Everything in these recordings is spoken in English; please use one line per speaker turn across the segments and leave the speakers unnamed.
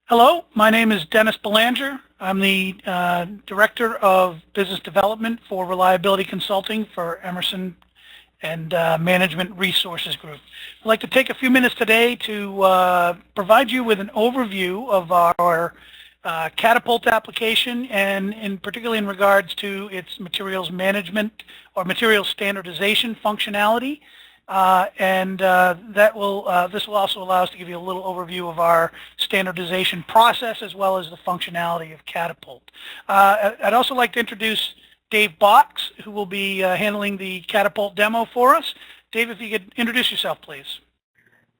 Hello, my name is Dennis Belanger. I'm the Director of Business Development for Reliability Consulting for Emerson and Management Resources Group. I'd like to take a few minutes today to provide you with an overview of our Catapult application, and particularly in regards to its materials management or materials standardization functionality. This will also allow us to give you a little overview of our standardization process as well as the functionality of Catapult. I'd also like to introduce Dave Box, who will be handling the Catapult demo for us. Dave, if you could introduce yourself, please.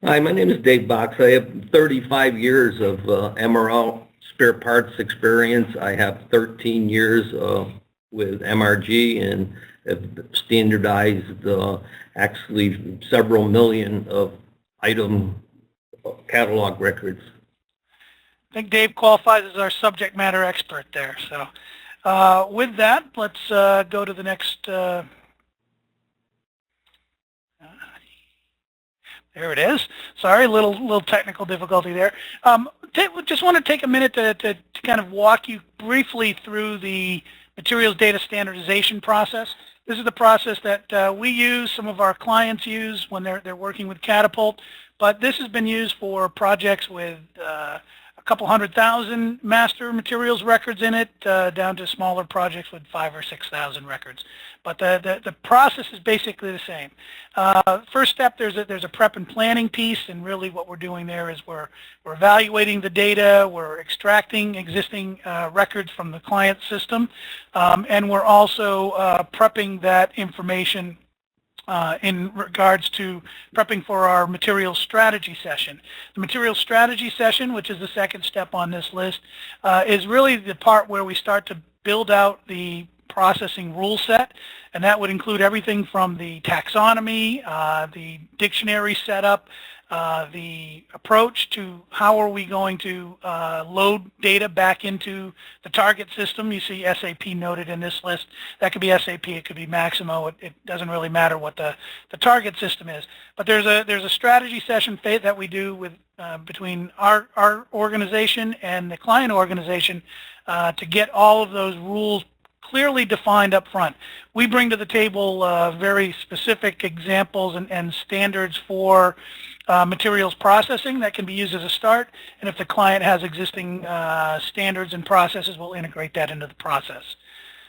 Hi, my name is Dave Box. I have 35 years of MRO spare parts experience. I have 13 years with MRG and have standardized actually several million of item catalog records.
I think Dave qualifies as our subject matter expert there. So with that, let's go to the next. There it is. Sorry, little technical difficulty there. Just want to take a minute to kind of walk you briefly through the materials data standardization process. This is the process that we use, some of our clients use when they're working with Catapult, but this has been used for projects with a couple 100,000 master materials records in it, down to smaller projects with 5,000 or 6,000 records. But the process is basically the same. First step, there's a prep and planning piece, and really what we're doing there is we're evaluating the data, we're extracting existing records from the client system, and we're also prepping that information in regards to prepping for our materials strategy session. The materials strategy session, which is the second step on this list, is really the part where we start to build out the processing rule set, and that would include everything from the taxonomy, the dictionary setup, the approach to how are we going to load data back into the target system. You see SAP noted in this list. That could be SAP, it could be Maximo. It doesn't really matter what the target system is. But there's a strategy session that we do with between our organization and the client organization to get all of those rules clearly defined up front. We bring to the table very specific examples and standards for materials processing that can be used as a start, and if the client has existing standards and processes, we'll integrate that into the process.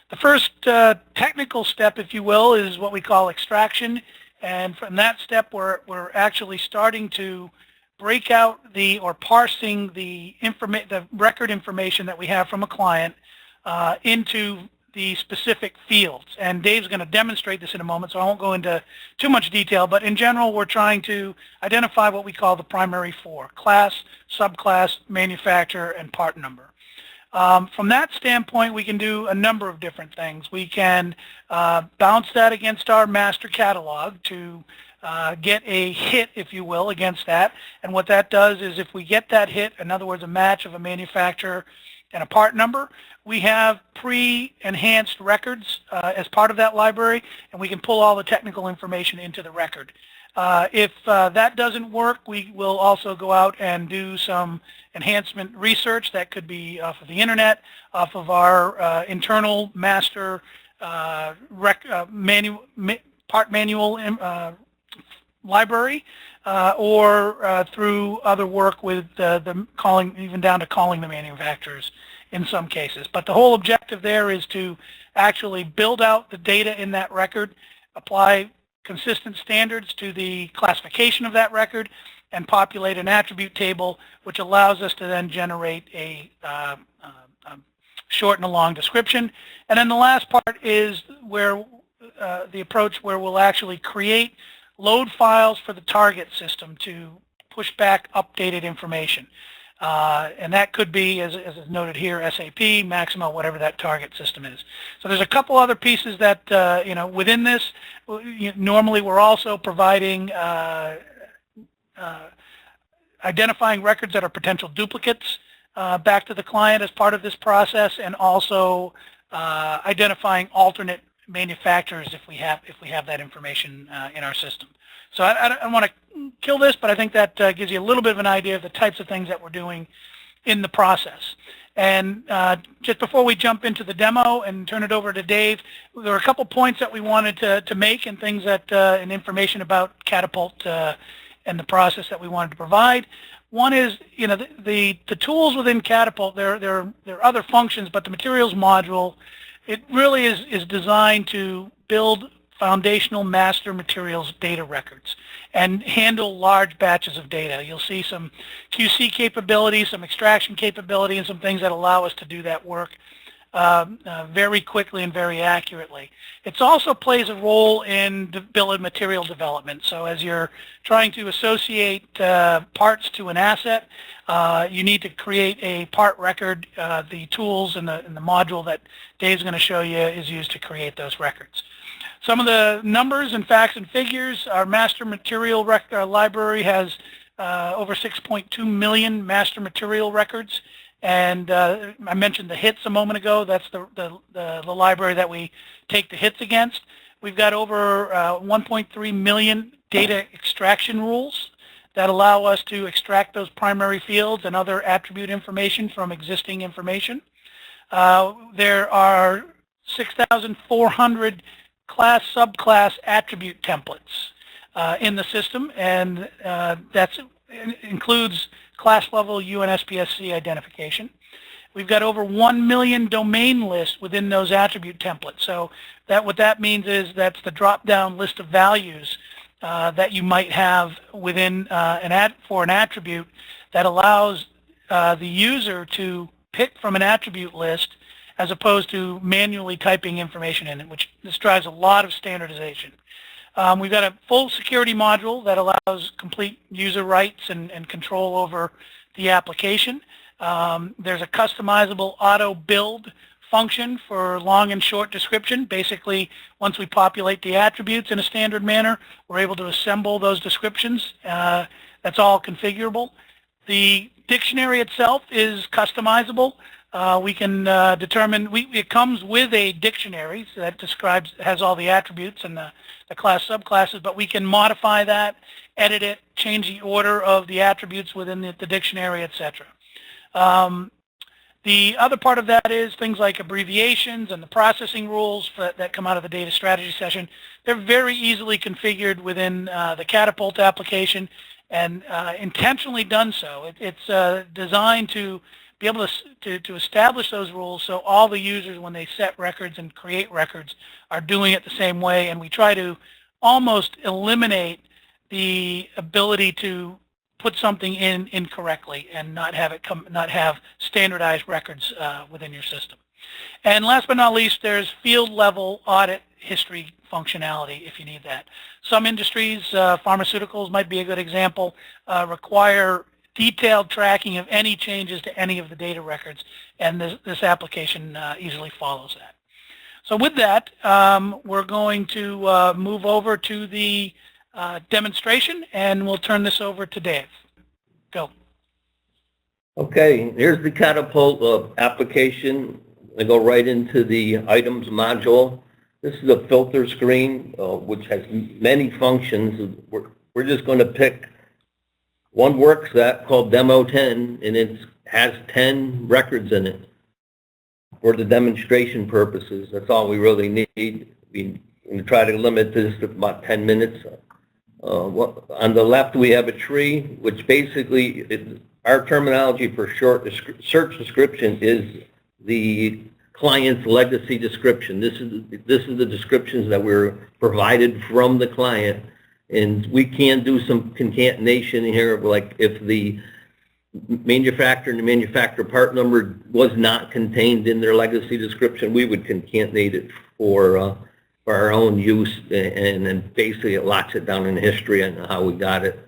The first technical step, if you will, is what we call extraction, and from that step we're actually starting to break out or parsing the record information that we have from a client into the specific fields. And Dave's going to demonstrate this in a moment, so I won't go into too much detail, but in general we're trying to identify what we call the primary four: class, subclass, manufacturer, and part number. From that standpoint, we can do a number of different things. We can bounce that against our master catalog to get a hit, if you will, against that. And what that does is if we get that hit, in other words, a match of a manufacturer and a part number, we have pre-enhanced records as part of that library, and we can pull all the technical information into the record. If that doesn't work, we will also go out and do some enhancement research that could be off of the internet, off of our internal master part manual library, or through other work with the calling, even down to calling the manufacturers in some cases. But the whole objective there is to actually build out the data in that record, apply consistent standards to the classification of that record, and populate an attribute table, which allows us to then generate a short and a long description. And then the last part is where the approach where we'll actually create load files for the target system to push back updated information. And that could be, as is noted here, SAP, Maximo, whatever that target system is. So there's a couple other pieces that, within this, normally we're also providing, identifying records that are potential duplicates back to the client as part of this process, and also identifying alternate manufacturers if we have that information in our system. So I don't want to kill this, but I think that gives you a little bit of an idea of the types of things that we're doing in the process. And just before we jump into the demo and turn it over to Dave, there were a couple points that we wanted to make and things that and information about Catapult and the process that we wanted to provide. One is, you know, the tools within Catapult, there are other functions, but the materials module, it really is designed to build foundational master materials data records and handle large batches of data. You'll see some QC capability, some extraction capability, and some things that allow us to do that work very quickly and very accurately. It also plays a role in bill of material development. So as you're trying to associate parts to an asset, you need to create a part record. The tools and the module that Dave's going to show you is used to create those records. Some of the numbers and facts and figures, our master material library has over 6.2 million master material records. And I mentioned the hits a moment ago. That's the library that we take the hits against. We've got over 1.3 million data extraction rules that allow us to extract those primary fields and other attribute information from existing information. There are 6,400 class, subclass attribute templates in the system, and that includes class level UNSPSC identification. We've got over 1 million domain lists within those attribute templates. So what that means is that's the drop-down list of values that you might have within for an attribute that allows the user to pick from an attribute list as opposed to manually typing information in it, which this drives a lot of standardization. We've got a full security module that allows complete user rights and control over the application. There's a customizable auto build function for long and short description. Basically, once we populate the attributes in a standard manner, we're able to assemble those descriptions. That's all configurable. The dictionary itself is customizable. We can determine, it comes with a dictionary so that has all the attributes and the class subclasses, but we can modify that, edit it, change the order of the attributes within the dictionary, etc. The other part of that is things like abbreviations and the processing rules that come out of the data strategy session. They're very easily configured within the Catapult application and intentionally done so. It's designed to be able to establish those rules so all the users, when they set records and create records, are doing it the same way, and we try to almost eliminate the ability to put something in incorrectly and not have standardized records within your system. And last but not least, there's field level audit history functionality if you need that. Some industries, pharmaceuticals might be a good example, require detailed tracking of any changes to any of the data records, and this application easily follows that. So with that, we're going to move over to the demonstration, and we'll turn this over to Dave. Go.
Okay, here's the Catapult application. I go right into the items module. This is a filter screen, which has many functions. We're just going to pick one work set called Demo 10, and it has 10 records in it for the demonstration purposes. That's all we really need. We're going to try to limit this to about 10 minutes. On the left, we have a tree, which basically, our terminology for search description is the client's legacy description. This is the descriptions that were provided from the client. And we can do some concatenation here, like if the manufacturer and the manufacturer part number was not contained in their legacy description, we would concatenate it for our own use, and then basically it locks it down in history and how we got it.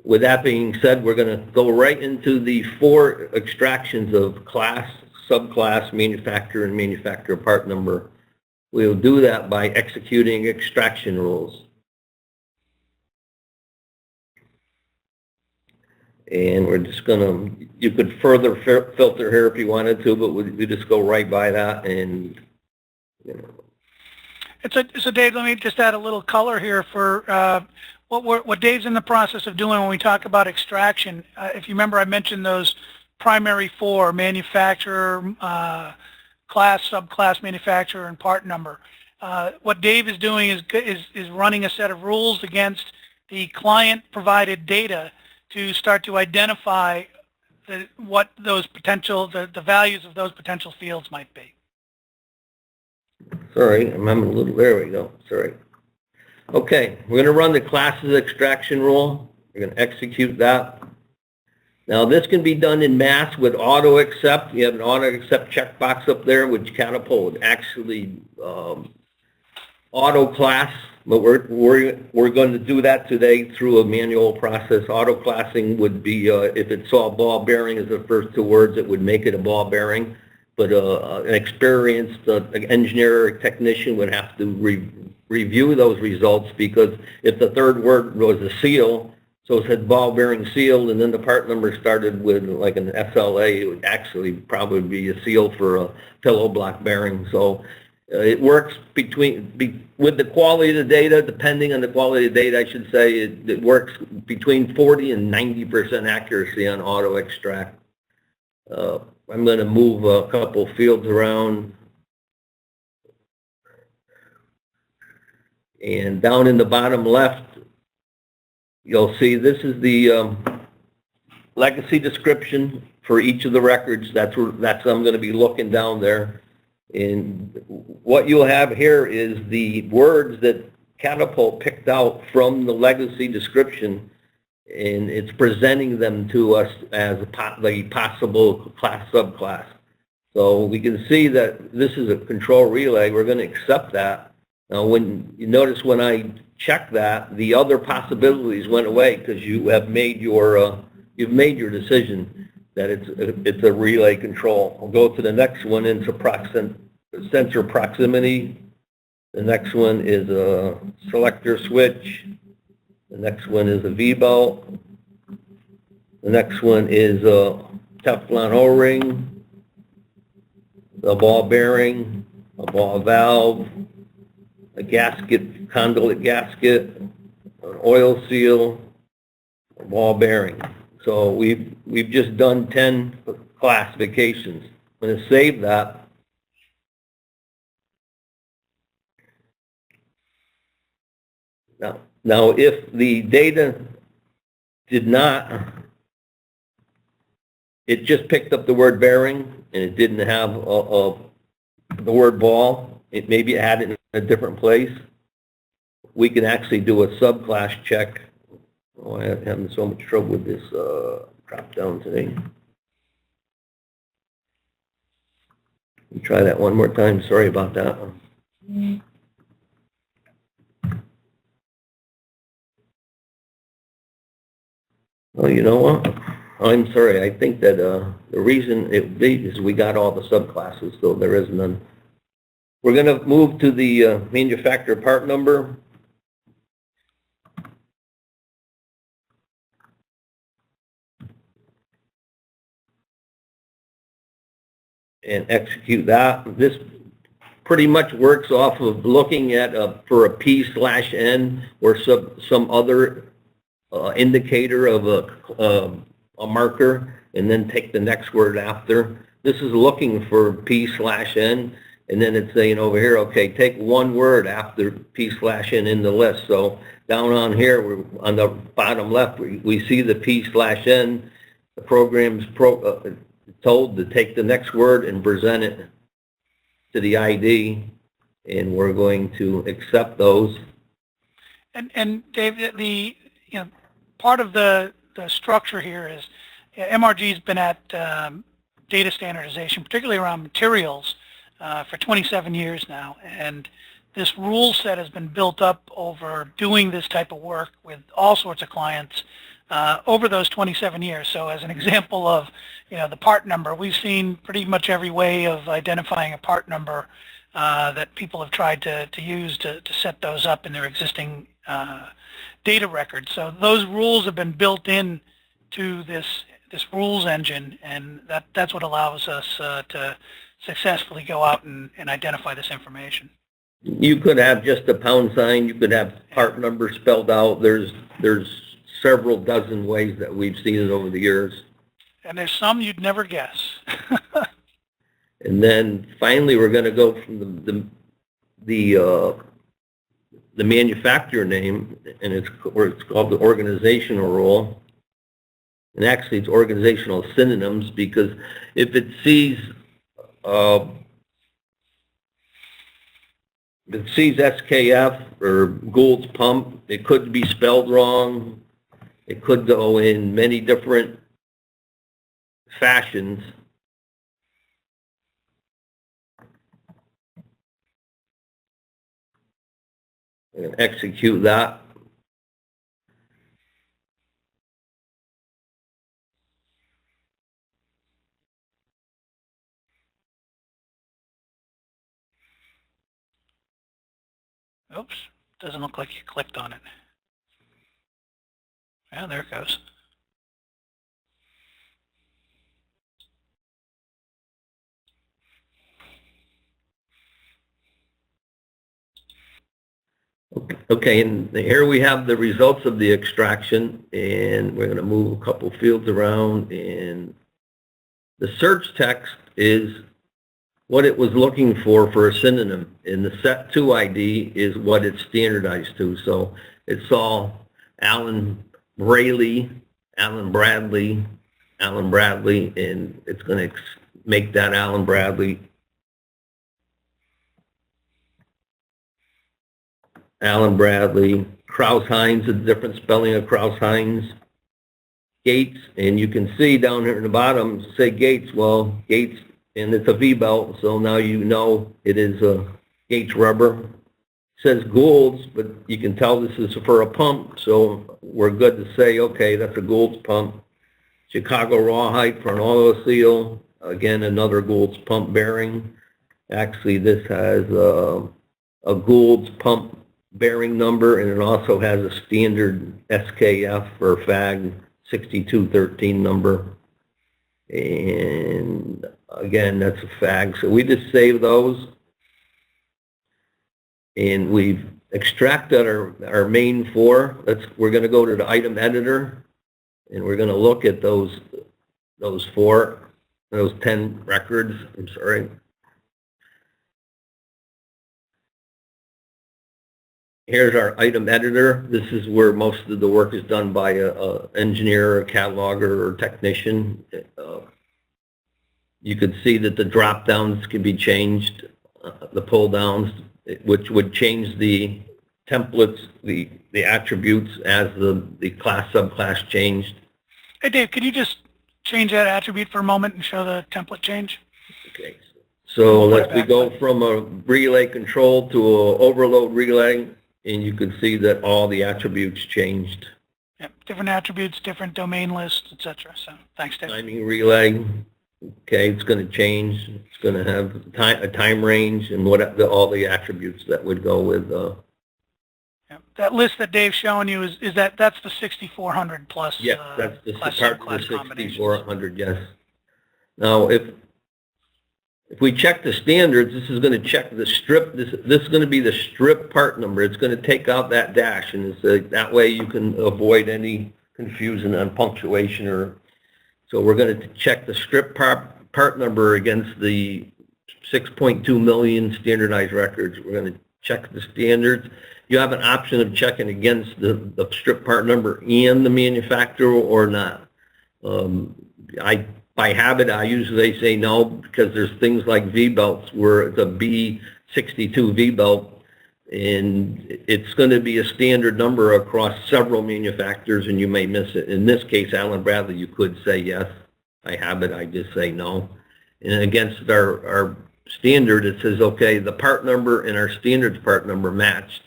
With that being said, we're going to go right into the 4 extractions of class, subclass, manufacturer, and manufacturer part number. We'll do that by executing extraction rules. And we're just going to, you could further filter here if you wanted to, but we just go right by that. And, you know.
So Dave, let me just add a little color here for what Dave's in the process of doing when we talk about extraction. If you remember, I mentioned those primary four: manufacturer, class, subclass, manufacturer, and part number. What Dave is doing is running a set of rules against the client-provided data to start to identify what those potential, the values of those potential fields might be.
Sorry, I'm having a little, there we go, sorry. Okay, we're going to run the classes extraction rule. We're going to execute that. Now this can be done in mass with auto accept. You have an auto accept checkbox up there, which Catapult would actually auto class, but we're going to do that today through a manual process. Auto classing would be if it saw ball bearing as the first two words, it would make it a ball bearing. But an experienced engineer or technician would have to review those results, because if the third word was a seal, so it said ball bearing seal, and then the part number started with like an SLA, it would actually probably be a seal for a pillow block bearing. So it works with the quality of the data, depending on the quality of the data, I should say, it works between 40 and 90% accuracy on auto extract. I'm going to move a couple fields around. And down in the bottom left, you'll see this is the legacy description for each of the records. That's I'm going to be looking down there. And what you'll have here is the words that Catapult picked out from the legacy description, and it's presenting them to us as the possible class subclass. So we can see that this is a control relay. We're going to accept that. Now, when you notice when I check that, the other possibilities went away because you have made your decision that it's a relay control. I'll go to the next one into sensor proximity. The next one is a selector switch. The next one is a V-belt. The next one is a Teflon O-ring, a ball bearing, a ball valve, a gasket, conduit gasket, an oil seal, a ball bearing. So we've just done 10 classifications. I'm going to save that. Now, if the data did not, it just picked up the word bearing and it didn't have the word ball, it maybe had it in a different place, we can actually do a subclass check. Oh, I'm having so much trouble with this drop down today. Let me try that one more time. Sorry about that. Well, you know what? I'm sorry. I think that the reason it be is we got all the subclasses, so there is none. We're going to move to the manufacturer part number. And execute that. This pretty much works off of looking at for a P/N or some other indicator of a marker, and then take the next word after. This is looking for P/N, and then it's saying over here, okay, take one word after P/N in the list. So down on here, on the bottom left, we see the P/N. The program's told to take the next word and present it to the ID, and we're going to accept those.
And Dave, part of the structure here is MRG's been at data standardization, particularly around materials, for 27 years now, and this rule set has been built up over doing this type of work with all sorts of clients over those 27 years. So as an example of the part number, we've seen pretty much every way of identifying a part number that people have tried to use to set those up in their existing data records. So those rules have been built in to this rules engine, and that's what allows us to successfully go out and identify this information.
You could have just a pound sign. You could have part number spelled out. There's several dozen ways that we've seen it over the years.
And there's some you'd never guess.
And then finally, we're going to go from the manufacturer name, and it's called the organizational role. And actually, it's organizational synonyms, because if it sees SKF or Gould's pump, it could be spelled wrong. It could go in many different fashions. And execute that.
Oops, doesn't look like you clicked on it. Yeah, there it goes.
Okay, and here we have the results of the extraction, and we're going to move a couple fields around, and the search text is what it was looking for a synonym, and the set2 ID is what it's standardized to. So it saw Alan Bradley, and it's going to make that Alan Bradley. Kraus-Heinz, a different spelling of Kraus-Heinz. Gates, and you can see down here in the bottom, say Gates. Well, Gates, and it's a V-belt, so now you know it is a Gates rubber. It says Gould's, but you can tell this is for a pump, so we're good to say, okay, that's a Gould's pump. Chicago Rawhide for an auto seal. Again, another Gould's pump bearing. Actually, this has a Gould's pump bearing number, and it also has a standard SKF or FAG 6213 number. And again, that's a FAG. So we just save those, and we've extracted our main four. We're going to go to the item editor, and we're going to look at those 10 records. I'm sorry. Here's our item editor. This is where most of the work is done by an engineer, a cataloger, or technician. You could see that the drop downs can be changed, the pull downs, which would change the templates, the attributes as the class subclass changed.
Hey Dave, could you just change that attribute for a moment and show the template change?
Okay. So we go from a relay control to a overload relay, and you can see that all the attributes changed.
Yep, different attributes, different domain lists, etc. So thanks, Dave.
Timing relay. Okay, it's going to change. It's going to have a time range and all the attributes that would go with.
Yep. That list that Dave's showing you that's the 6400 plus.
Yes, that's the part of the 6400. Yes. Now, if we check the standards, this is going to check the strip. This is going to be the strip part number. It's going to take out that dash, and that way you can avoid any confusion on punctuation. So we're going to check the strip part number against the 6.2 million standardized records. We're going to check the standards. You have an option of checking against the strip part number and the manufacturer or not. By habit, I usually say no, because there's things like V-belts where it's a B62 V-belt, and it's going to be a standard number across several manufacturers, and you may miss it. In this case, Allen Bradley, you could say yes. By habit, I just say no. And against our standard, it says, okay, the part number and our standards part number matched.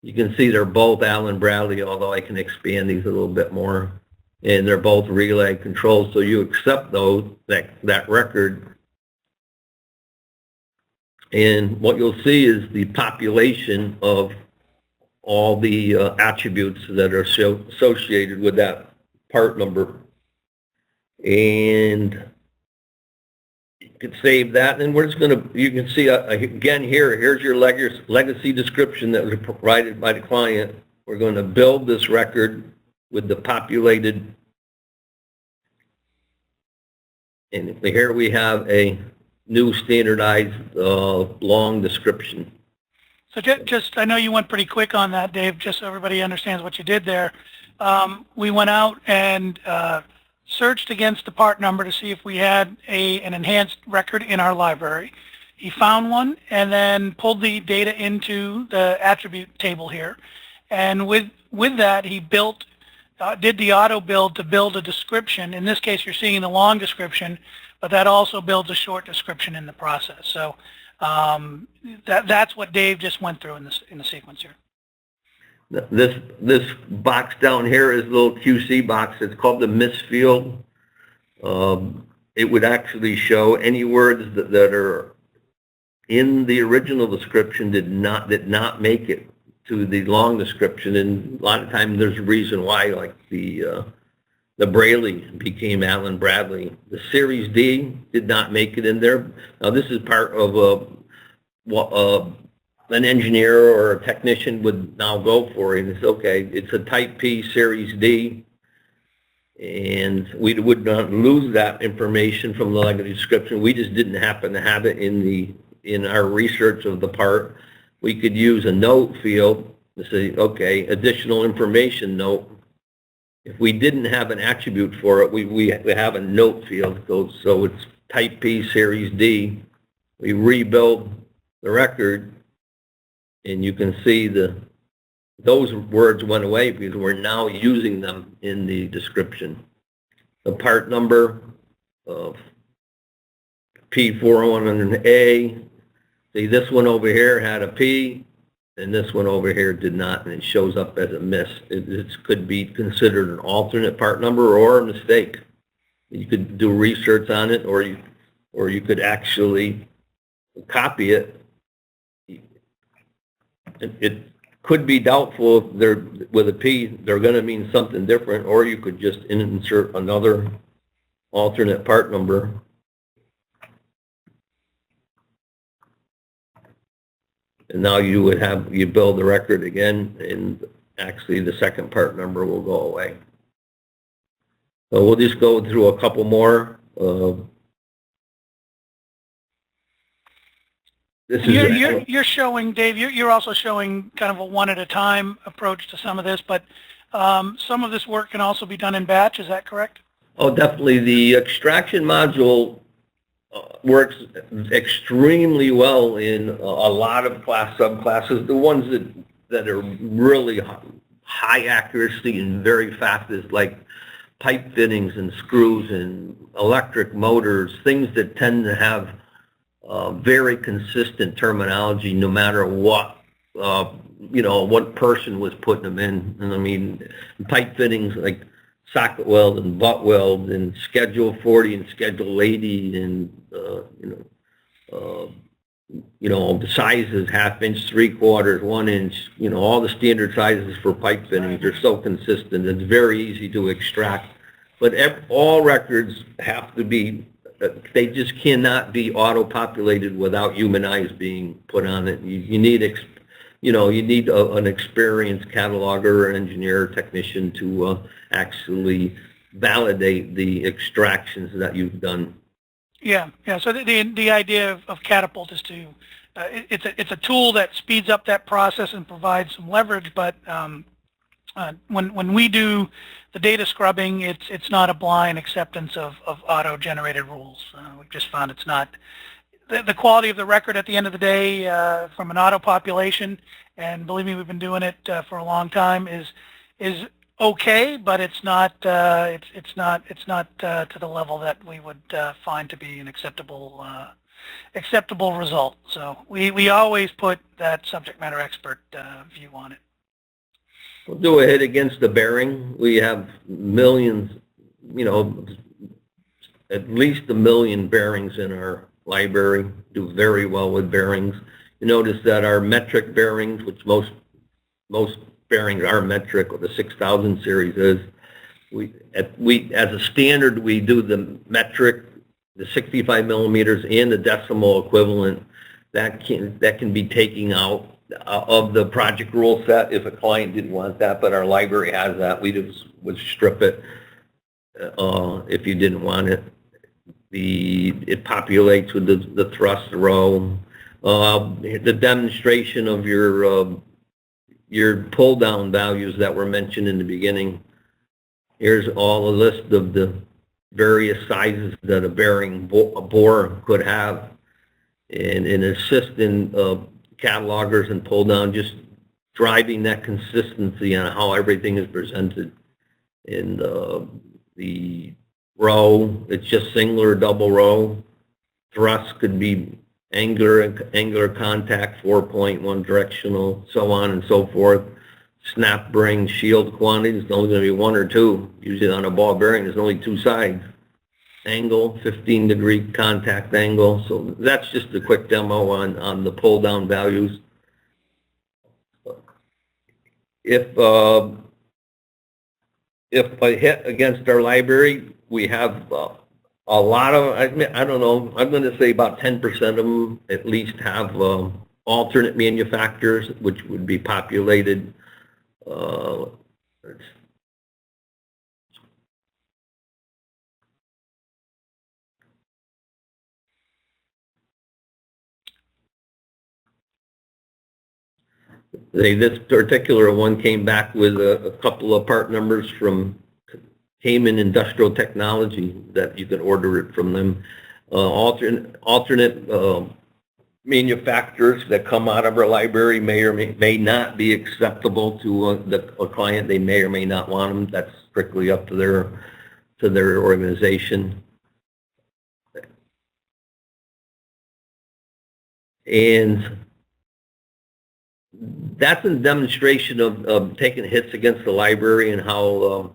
You can see they're both Allen Bradley, although I can expand these a little bit more. And they're both relay controls, so you accept that record. And what you'll see is the population of all the attributes that are associated with that part number. And you can save that, and we're just going to, you can see again here's your legacy description that was provided by the client. We're going to build this record with the populated And here we have a new standardized long description.
So just, I know you went pretty quick on that, Dave, just so everybody understands what you did there. We went out and searched against the part number to see if we had an enhanced record in our library. He found one and then pulled the data into the attribute table here. And with that, he did the auto build to build a description. In this case, you're seeing the long description, but that also builds a short description in the process. So that's what Dave just went through in the sequence here.
This box down here is a little QC box. It's called the miss field. It would actually show any words that are in the original description did not make it to the long description, and a lot of times there's a reason why, like the Braille became Allen Bradley. The Series D did not make it in there. Now this is part of an engineer or a technician would now go for it. It's okay. It's a Type P Series D, and we would not lose that information from the legacy description. We just didn't happen to have it in our research of the part. We could use a note field to say, okay, additional information note. If we didn't have an attribute for it, we have a note field. So it's Type P Series D. We rebuild the record, and you can see those words went away because we're now using them in the description. The part number of P401A. See, this one over here had a P, and this one over here did not, and it shows up as a miss. It could be considered an alternate part number or a mistake. You could do research on it, or you could actually copy it. It could be doubtful if they're with a P, they're going to mean something different, or you could just insert another alternate part number. And now you build the record again, and actually the second part number will go away. So we'll just go through a couple more.
You're showing, Dave, you're also showing kind of a one at a time approach to some of this, but some of this work can also be done in batch. Is that correct?
Oh, definitely. The extraction module works extremely well in a lot of subclasses. The ones that are really high accuracy and very fast is like pipe fittings and screws and electric motors, things that tend to have very consistent terminology no matter what what person was putting them in. And I mean, pipe fittings like socket weld and butt weld and Schedule 40 and Schedule 80 and the sizes, 1/2 inch, 3/4, 1 inch, all the standard sizes for pipe fittings are so consistent. It's very easy to extract, but all records have to be, they just cannot be auto-populated without human eyes being put on it. You need an experienced cataloger or engineer or technician to actually validate the extractions that you've done.
Yeah. So the idea of Catapult is to it's a tool that speeds up that process and provides some leverage. But when we do the data scrubbing, it's not a blind acceptance of auto-generated rules. We've just found it's not the quality of the record at the end of the day from an auto population. And believe me, we've been doing it for a long time. Is okay, but it's not to the level that we would find to be an acceptable result. So we always put that subject matter expert view on it.
We'll do a hit against the bearing. We have millions, at least 1 million bearings in our library. Do very well with bearings. You notice that our metric bearings, which most bearings are metric, or the 6000 series is, we as a standard we do the metric, the 65 millimeters and the decimal equivalent. That can be taken out of the project rule set if a client didn't want that, but our library has that. We just would strip it if you didn't want it. it populates with the thrust row. The demonstration of your pull down values that were mentioned in the beginning. Here's all a list of the various sizes that a bearing bore could have, and assist in catalogers and pull down, just driving that consistency on how everything is presented. In the row, it's just single or double row. Thrust could be angular contact, 4.1 directional, so on and so forth. Snap bearing shield quantities, there's only going to be one or two. Usually on a ball bearing, there's only two sides. Angle, 15-degree contact angle. So that's just a quick demo on the pull down values. If I hit against our library, we have a lot of, I don't know, I'm going to say about 10% of them at least have alternate manufacturers, which would be populated. This particular one came back with a couple of part numbers from Cayman Industrial Technology that you can order it from them. Alternate manufacturers that come out of our library may or may not be acceptable to a client. They may or may not want them. That's strictly up to their organization. And that's a demonstration of taking hits against the library and how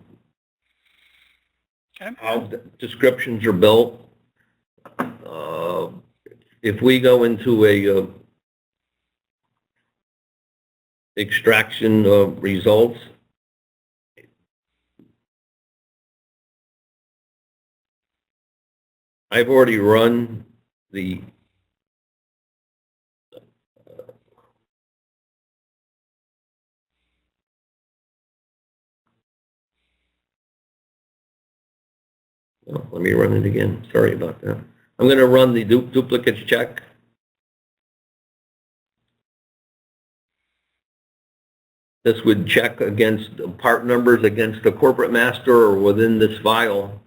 descriptions are built. If we go into a extraction of results, I've already run the let me run it again. Sorry about that. I'm going to run the duplicates check. This would check against part numbers against the corporate master or within this file.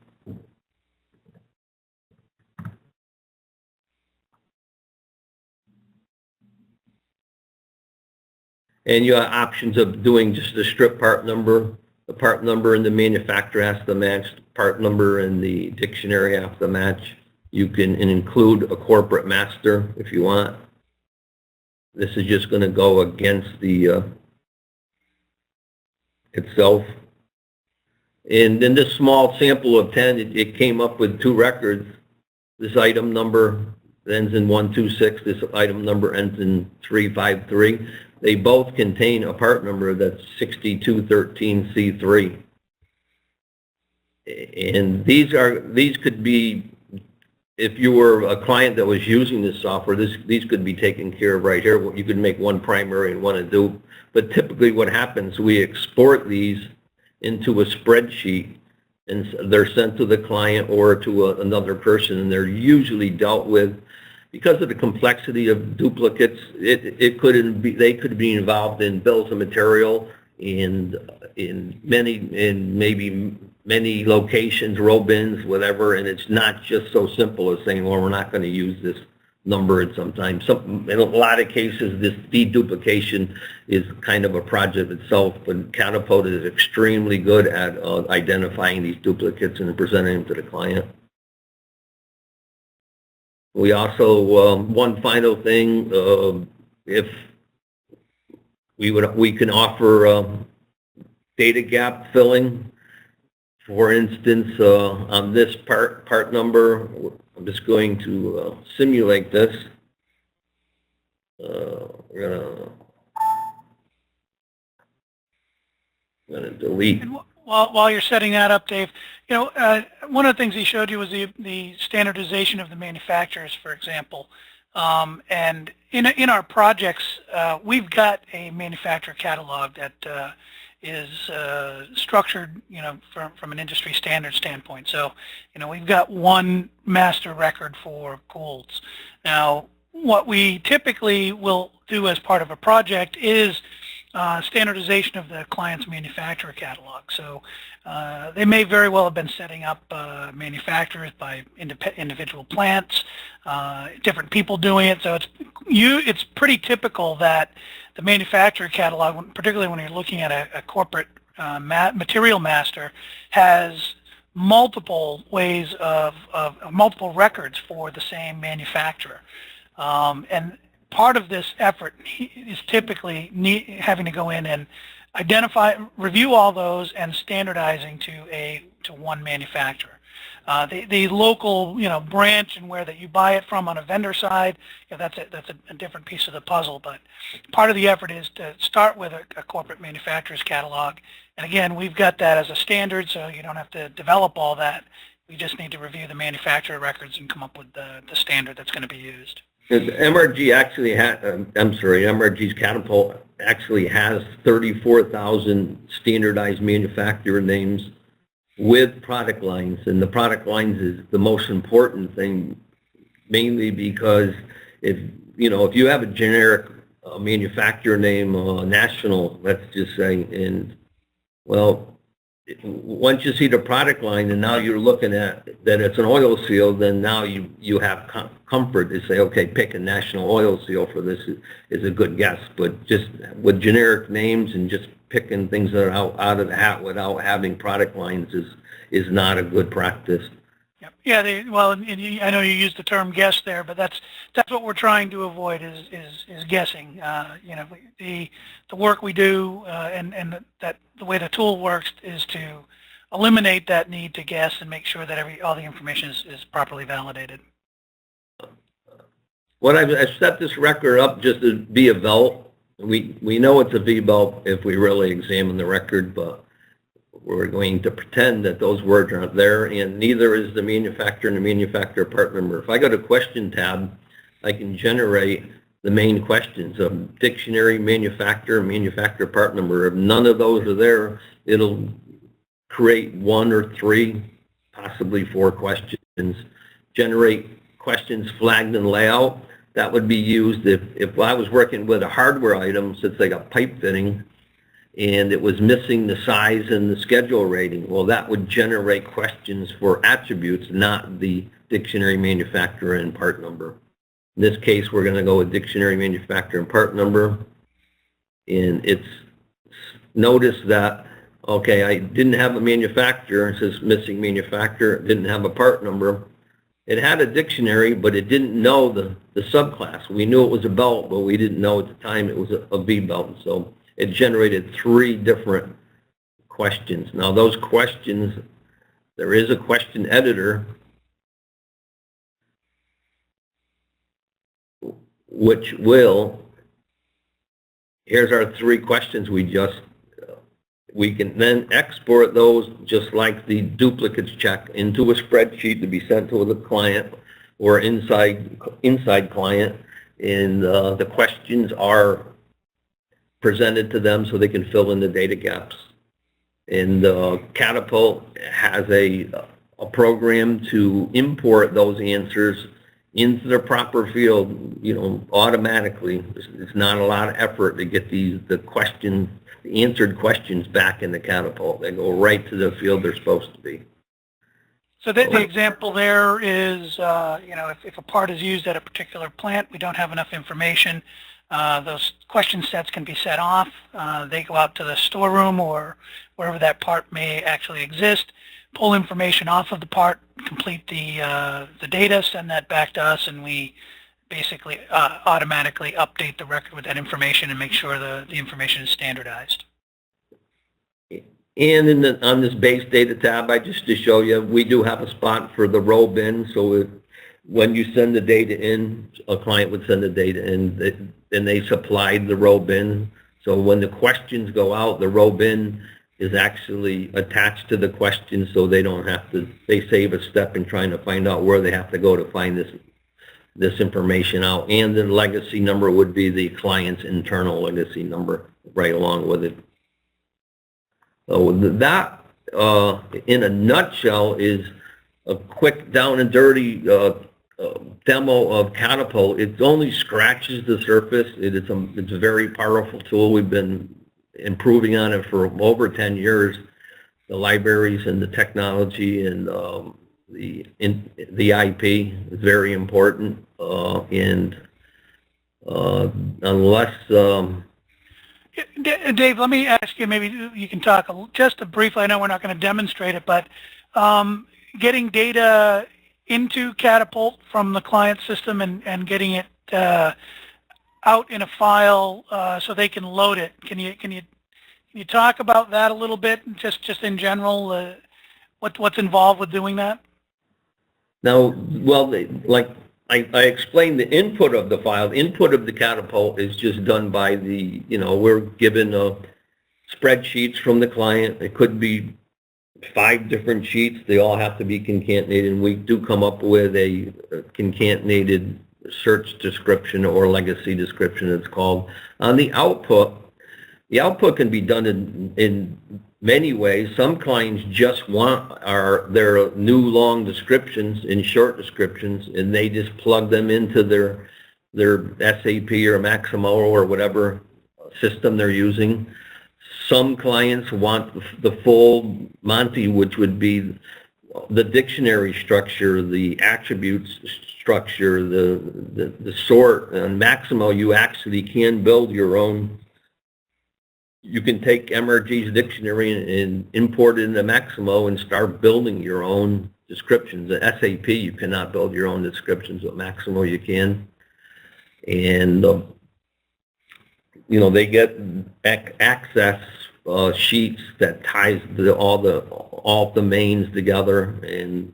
And you have options of doing just the strip part number. The part number and the manufacturer has to match. The part number and the dictionary have to match. You can include a corporate master if you want. This is just going to go against the itself. And in this small sample of 10, it came up with two records. This item number ends in 126. This item number ends in 353. They both contain a part number that's 6213C3. And these could be, if you were a client that was using this software, these could be taken care of right here. You could make one primary and one a dupe. But typically what happens, we export these into a spreadsheet and they're sent to the client or to another person, and they're usually dealt with. Because of the complexity of duplicates, they could be involved in bills of material and in maybe many locations, row bins, whatever, and it's not just so simple as saying, well, we're not going to use this number. And sometimes, in a lot of cases, this deduplication is kind of a project itself, but Catapult is extremely good at identifying these duplicates and presenting them to the client. We also, one final thing, if we can offer data gap filling. For instance, on this part number, I'm just going to simulate this. We're gonna delete.
And while you're setting that up, Dave, you know, one of the things he showed you was the standardization of the manufacturers, for example. And in our projects, we've got a manufacturer catalog that structured, from an industry standard standpoint. So, we've got one master record for Goulds. Now, what we typically will do as part of a project is standardization of the client's manufacturer catalog. So they may very well have been setting up manufacturers by individual plants, different people doing it. So it's pretty typical that the manufacturer catalog, particularly when you're looking at a corporate material master, has multiple ways of multiple records for the same manufacturer. And part of this effort is typically having to go in and review all those and standardizing to one manufacturer. The local, branch and where that you buy it from on a vendor side, that's a different piece of the puzzle. But part of the effort is to start with a corporate manufacturer's catalog. And again, we've got that as a standard, so you don't have to develop all that. We just need to review the manufacturer records and come up with the standard that's going to be used.
MRG actually MRG's Catapult actually has 34,000 standardized manufacturer names with product lines, and the product lines is the most important thing, mainly because if you have a generic manufacturer name, national, let's just say, and once you see the product line and now you're looking at that it's an oil seal, then now you have comfort to say, okay, pick a national oil seal for this is a good guess. But just with generic names and just picking things that are out of the hat without having product lines is not a good practice.
Yep. Yeah. I know you used the term guess there, but that's what we're trying to avoid is guessing. The work we do and that the way the tool works is to eliminate that need to guess and make sure that all the information is properly validated.
Well, I've set this record up just to be a belt. We know it's a V-belt if we really examine the record, but we're going to pretend that those words aren't there, and neither is the manufacturer and the manufacturer part number. If I go to question tab, I can generate the main questions of dictionary, manufacturer, manufacturer part number. If none of those are there, it'll create 1 or 3, possibly 4 questions. Generate questions flagged in layout. That would be used if I was working with a hardware item, such like a pipe fitting, and it was missing the size and the schedule rating. Well, that would generate questions for attributes, not the dictionary, manufacturer, and part number. In this case, we're going to go with dictionary, manufacturer, and part number. And it's notice that, okay, I didn't have a manufacturer. It says missing manufacturer. It didn't have a part number. It had a dictionary, but it didn't know the subclass. We knew it was a belt, but we didn't know at the time it was a V belt. So it generated 3 different questions. Now those questions, there is a question editor which here's our 3 questions we can then export those just like the duplicates check into a spreadsheet to be sent to the client or inside client, and the questions are presented to them so they can fill in the data gaps. And Catapult has a program to import those answers into the proper field, automatically. It's not a lot of effort to get the answered questions back in the Catapult. They go right to the field they're supposed to be.
So the example there is, if a part is used at a particular plant, we don't have enough information. Those question sets can be set off. They go out to the storeroom or wherever that part may actually exist, pull information off of the part, complete the data, send that back to us, and we basically automatically update the record with that information and make sure the information is standardized.
And on this base data tab, just to show you, we do have a spot for the row bin. So when you send the data in, a client would send the data in, and they supplied the row bin. So when the questions go out, the row bin is actually attached to the question, so they don't have to, they save a step in trying to find out where they have to go to find this information out. And the legacy number would be the client's internal legacy number right along with it. So that, in a nutshell, is a quick down and dirty demo of Catapult. It only scratches the surface. It's a very powerful tool. We've been improving on it for over 10 years. The libraries and the technology and the IP is very important. And unless
Dave, let me ask you, maybe you can talk just briefly. I know we're not going to demonstrate it, but getting data into Catapult from the client system and getting it out in a file so they can load it. Can you talk about that a little bit, just in general, what's involved with doing that?
now, well, like I explained, the input of the file, the input of the Catapult is just done by the, we're given spreadsheets from the client. It could be 5 different sheets. They all have to be concatenated, and we do come up with a concatenated search description or legacy description, it's called. On the output can be done in many ways. Some clients just want their new long descriptions in short descriptions, and they just plug them into their SAP or Maximo or whatever system they're using. Some clients want the full Monty, which would be the dictionary structure, the attributes structure, the sort. On Maximo, you actually can build your own. You can take MRG's dictionary and import it into Maximo and start building your own descriptions. At SAP, you cannot build your own descriptions. At Maximo, you can. And, they get access sheets that ties all the mains together. And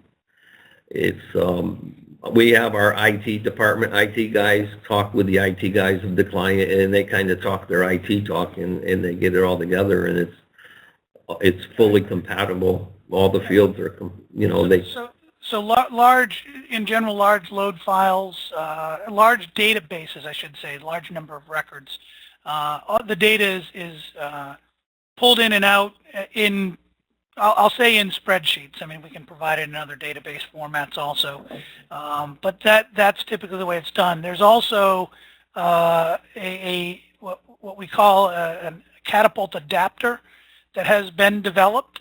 it's, we have our IT department, IT guys talk with the IT guys of the client, and they kind of talk their IT talk, and they get it all together, and it's fully compatible. All the fields are,
So large, in general, large load files, large databases, I should say, large number of records. All the data is pulled in and out in, I'll say, in spreadsheets. I mean, we can provide it in other database formats also, but that's typically the way it's done. There's also what we call a Catapult adapter that has been developed.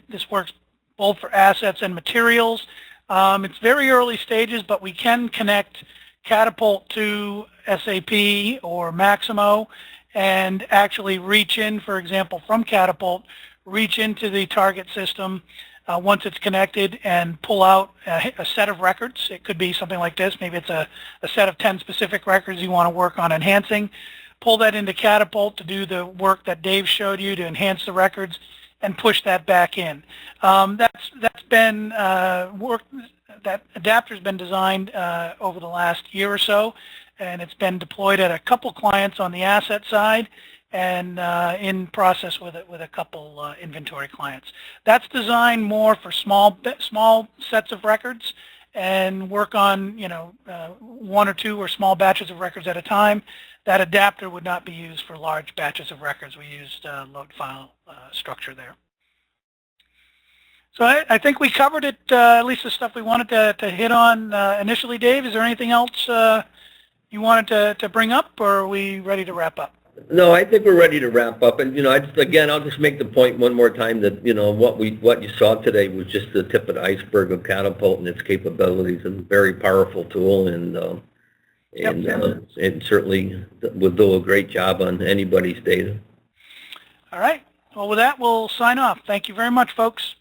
This works both for assets and materials. It's very early stages, but we can connect Catapult to SAP or Maximo and actually reach in, for example, from Catapult, reach into the target system once it's connected and pull out a set of records. It could be something like this. Maybe it's a set of 10 specific records you want to work on enhancing. Pull that into Catapult to do the work that Dave showed you to enhance the records and push that back in. That's been that adapter's been designed over the last year or so, and it's been deployed at a couple clients on the asset side, and in process with a couple inventory clients. That's designed more for small sets of records and work on 1 or 2 or small batches of records at a time. That adapter would not be used for large batches of records. We used load file structure there. So I think we covered it, at least the stuff we wanted to hit on initially. Dave, is there anything else you wanted to bring up, or are we ready to wrap up?
No, I think we're ready to wrap up. And I'll just make the point one more time that what you saw today was just the tip of the iceberg of Catapult and its capabilities. It's a very powerful tool, and it certainly will do a great job on anybody's data.
All right. Well, with that, we'll sign off. Thank you very much, folks.